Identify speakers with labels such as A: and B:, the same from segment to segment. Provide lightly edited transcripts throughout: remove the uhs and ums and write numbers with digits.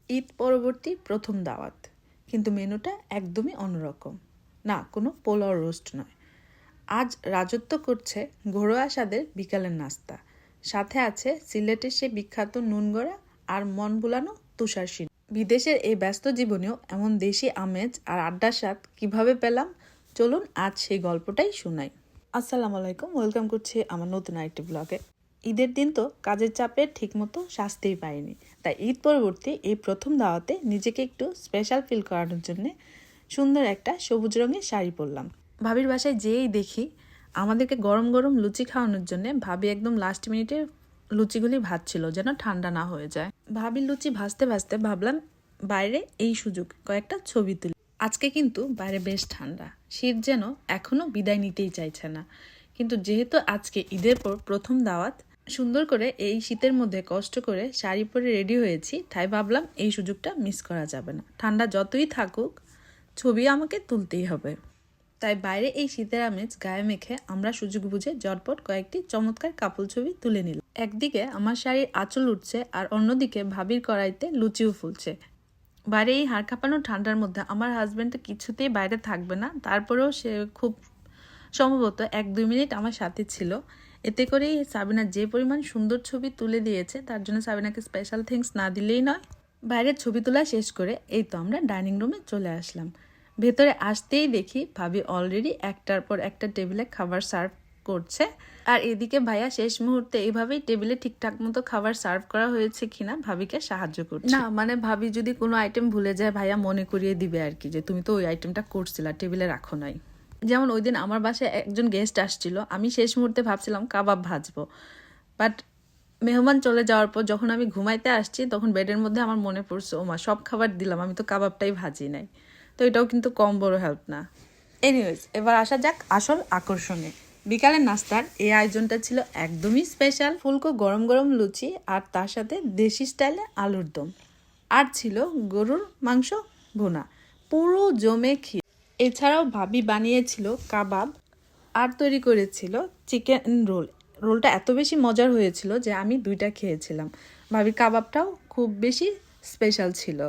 A: ঈদ পরবর্তী প্রথম দাওয়াত, কিন্তু মেনুটা একদমই অন্যরকম। না, কোনো পোলাও রোস্ট নয়। আজ রাজত্ব করছে ঘরোয়া স্বাদের বিকালের নাস্তা। সাথে আছে সিলেটের সেই বিখ্যাত নুনগড়া আর মন ভুলানো তুষার সিন। বিদেশের এই ব্যস্ত জীবনেও এমন দেশি আমেজ আর আড্ডার স্বাদ কীভাবে পেলাম, চলুন আজ সেই গল্পটাই শোনাই। আসসালামু আলাইকুম, ওয়েলকাম করছি আমার নতুন আরেকটি ব্লগে। ঈদের দিন তো কাজের চাপে ঠিকমতো শাস্তিই পাইনি, তাই ঈদ পরবর্তী এই প্রথম দাওয়াতে নিজেকে একটু স্পেশাল ফিল করানোর জন্য সুন্দর একটা সবুজ রঙের শাড়ি পরলাম। ভাবির বাসায় যেয়েই দেখি আমাদেরকে গরম গরম লুচি খাওয়ানোর জন্য ভাবি একদম লাস্ট মিনিটে লুচিগুলি ভাজছিল যেন ঠান্ডা না হয়ে যায়। ভাবির লুচি ভাজতে ভাজতে ভাবলাম বাইরে এই সুযোগ কয়েকটা ছবি তুলি। আজকে কিন্তু বাইরে বেশ ঠান্ডা, শীত যেন এখনো বিদায় নিতেই চাইছে না। কিন্তু যেহেতু আজকে ঈদের পর প্রথম দাওয়াত, সুন্দর করে এই শীতের মধ্যে কষ্ট করে শাড়ি পরে রেডি হয়েছি, তাই ভাবলাম এই সুযোগটা মিস করা যাবে না। ঠান্ডা যতই থাকুক, ছবি আমাকে তুলতেই হবে। তাই বাইরে এই শীতের আমেজ গায়ে মেখে আমরা সুযোগ বুঝে জটপট কয়েকটি চমৎকার কাপল ছবি তুলে নিলাম। একদিকে আমার শাড়ির আঁচল উঠছে আর অন্যদিকে ভাবির কড়াইতে লুচিও ফুলছে। বাইরে এই হাড় কাঁপানো ঠান্ডার মধ্যে আমার হাজব্যান্ড তো কিছুতেই বাইরে থাকবে না, তারপরেও সে খুব সম্ভবত 1-2 মিনিট আমার সাথে ছিল। এতে করেই সাবিনা যে পরিমাণ সুন্দর ছবি তুলে দিয়েছে, তার জন্য সাবিনাকে স্পেশাল থ্যাঙ্কস না দিলেই নয়। বাইরের ছবি তোলা শেষ করে এই তো আমরা ডাইনিং রুমে চলে আসলাম। ভেতরে আসতেই দেখি ভাবি অলরেডি একটার পর একটা টেবিলে খাবার সার্ভ করছে, আর এদিকে ভাইয়া শেষ মুহূর্তে এইভাবেই টেবিলে ঠিকঠাক মতো খাবার সার্ভ করা হয়েছে কিনা ভাবিকে সাহায্য করছে। না মানে ভাবি যদি কোনো আইটেম ভুলে যায় ভাইয়া মনে করিয়ে দিবে আর কি, যে তুমি তো ওই আইটেমটা করছিলা, টেবিলে রাখো নাই। যেমন ওই দিন আমার বাসায় একজন গেস্ট আসছিল, আমি শেষ মুহূর্তে ভাবছিলাম কাবাব ভাজবো, বাট মেহমান চলে যাওয়ার পর যখন আমি ঘুমাইতে আসছি তখন বেডের মধ্যে আমার মনে পড়ছে, ওমা সব খাবার দিলাম, আমি তো কাবাবটাই ভাজি নাই। তো এটাও কিন্তু কম বড় হেল্প না। এনিওয়েজ, এবার আসা যাক আসল আকর্ষণে। বিকালের নাস্তার এই আয়োজনটা ছিল একদমই স্পেশাল। ফুলকো গরম গরম লুচি আর তার সাথে দেশি স্টাইলে আলুর দম, আর ছিল গরুর মাংস ভুনা, পুরো জমে ক্ষীর। এছাড়াও ভাবি বানিয়েছিল কাবাব আর তৈরি করেছিল চিকেন রোল। রোলটা এত বেশি মজার হয়েছিল যে আমি 2টা খেয়েছিলাম। ভাবির কাবাবটাও খুব বেশি স্পেশাল ছিল।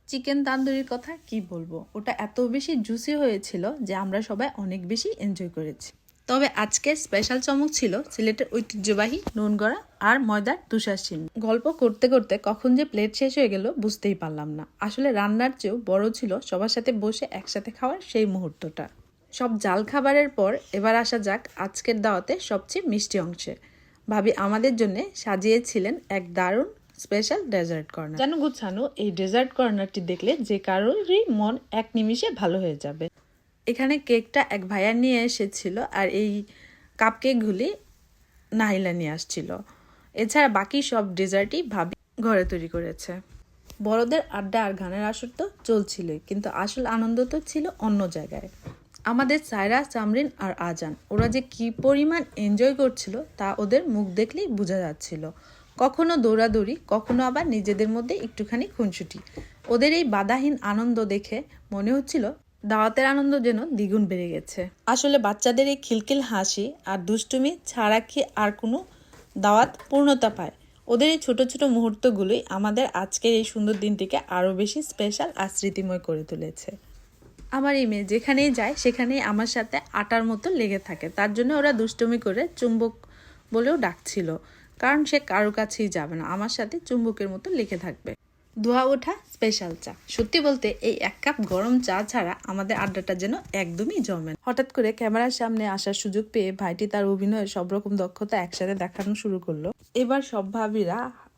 A: চিকেন তান্দুরির কথা কি বলবো, ওটা এত বেশি জুসি হয়েছিল যে আমরা সবাই অনেক বেশি এনজয় করেছি। তবে আজকের স্পেশাল চমক ছিল সিলেটের ঐতিহ্যবাহী নুনগড়া আর ময়দার তুষার সিন। গল্প করতে করতে কখন যে প্লেট শেষ হয়ে গেল বুঝতেই পারলাম না। আসলে রান্নার চেয়েও বড় ছিল সবার সাথে বসে একসাথে খাওয়ার সেই মুহূর্তটা। সব জাল খাবারের পর এবার আসা যাক আজকের দাওয়াতে সবচেয়ে মিষ্টি অংশে। ভাবি আমাদের জন্য সাজিয়েছিলেন এক দারুণ স্পেশাল ডেজার্ট কর্নার। যেন গুছানো এই ডেজার্ট কর্নারটি দেখলে যে কারোরই মন এক নিমিষে ভালো হয়ে যাবে। এখানে কেকটা এক ভাইয়া নিয়ে এসেছিল, আর এই কাপ কেকগুলি নাহিলা নিয়ে আসছিল। এছাড়া বাকি সব ডেজার্টই ভাবি ঘরে তৈরি করেছে। বড়দের আড্ডা আর গানের আসর তো চলছিলই, কিন্তু আসল আনন্দ তো ছিল অন্য জায়গায়। আমাদের সায়রা, চামরিন আর আজান, ওরা যে কি পরিমাণ এনজয় করছিল তা ওদের মুখ দেখলেই বোঝা যাচ্ছিল। কখনো দৌড়াদৌড়ি, কখনো আবার নিজেদের মধ্যে একটুখানি খুনসুটি। ওদের এই বাধাহীন আনন্দ দেখে মনে হচ্ছিল দাওয়াতের আনন্দ যেন দ্বিগুণ বেড়ে গেছে। আসলে বাচ্চাদের এই খিলখিল হাসি আর দুষ্টুমি ছাড়া কি আর কোনো দাওয়াত পূর্ণতা পায়? ওদের এই ছোট ছোট মুহূর্তগুলোই আমাদের আজকের এই সুন্দর দিনটিকে আরও বেশি স্পেশাল আর স্মৃতিময় করে তুলেছে। আমার এই মেয়ে যেখানেই যায় সেখানেই আমার সাথে আটার মতো লেগে থাকে, তার জন্য ওরা দুষ্টুমি করে চুম্বক বলেও ডাকছিল, কারণ সে কারো কাছেই যাবে না, আমার সাথে চুম্বকের মতো লেগে থাকবে। ধোয়া ওঠা স্পেশাল চা, সত্যি বলতে এই 1 কাপ গরম চা ছাড়া আমাদের আড্ডাটা যেন একদমই জমে। হঠাৎ করে ক্যামেরার সামনে আসার সুযোগ পেয়ে ভাইটি তার অভিনয়ের সব রকম দক্ষতা একসাথে দেখানো শুরু করলো। এবার সব ভাবিরা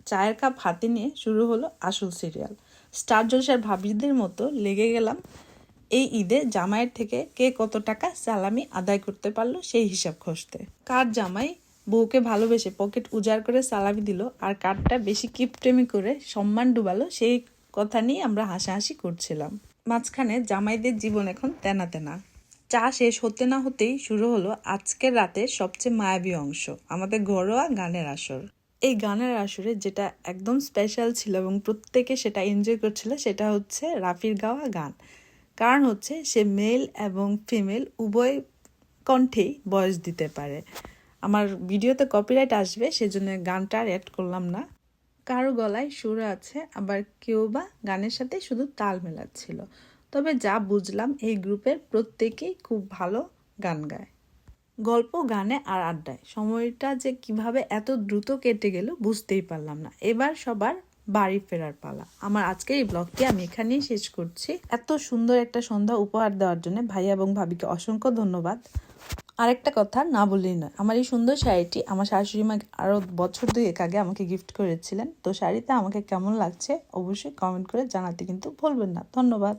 A: চায়ের কাপ হাতে নিয়ে শুরু হলো আসল সিরিয়াল। স্টার জলসার ভাবিদের মতো লেগে গেলাম এই ঈদে জামাইয়ের থেকে কে কত টাকা সালামি আদায় করতে পারলো সেই হিসাব খসতে। কার জামাই বউকে ভালোবেসে পকেট উজাড় করে সালামি দিল, আর কারটা বেশি কিপটেমি করে সম্মান ডুবালো, সেই কথা নিয়ে আমরা হাসাহাসি করছিলাম। মাঝখানে জামাইদের জীবন এখন তেনা তেনা। চা শেষ হতে না হতেই শুরু হলো আজকের রাতের সবচেয়ে মায়াবী অংশ, আমাদের ঘরোয়া গানের আসর। এই গানের আসরে যেটা একদম স্পেশাল ছিল এবং প্রত্যেকে সেটা এনজয় করছিল, সেটা হচ্ছে রাফির গাওয়া গান। কারণ হচ্ছে সে মেল এবং ফিমেল উভয় কণ্ঠেই ভয়েস দিতে পারে। আমার ভিডিওতে কপিরাইট আসবে, সেজন্য গানটা আর অ্যাড করলাম না। কারো গলায় সুর আছে, আবার কেউ বা গানের সাথে শুধু তাল মেলাচ্ছিল। তবে যা বুঝলাম এই গ্রুপের প্রত্যেকেই খুব ভালো গান গায়। গল্প, গানে আর আড্ডায় সময়টা যে কিভাবে এত দ্রুত কেটে গেল বুঝতেই পারলাম না। এবার সবার বাড়ি ফেরার পালা। আমার আজকের এই ব্লগটি আমি এখানেই শেষ করছি। এত সুন্দর একটা সন্ধ্যা উপহার দেওয়ার জন্য ভাইয়া এবং ভাবিকে অসংখ্য ধন্যবাদ। আরেকটা কথা না বললেই নয়, আমার এই সুন্দর শাড়িটি আমার শাশুড়ি মা আরও বছর 2 আগে আমাকে গিফট করেছিলেন। তো শাড়িতে আমাকে কেমন লাগছে অবশ্যই কমেন্ট করে জানাতে কিন্তু ভুলবেন না। ধন্যবাদ।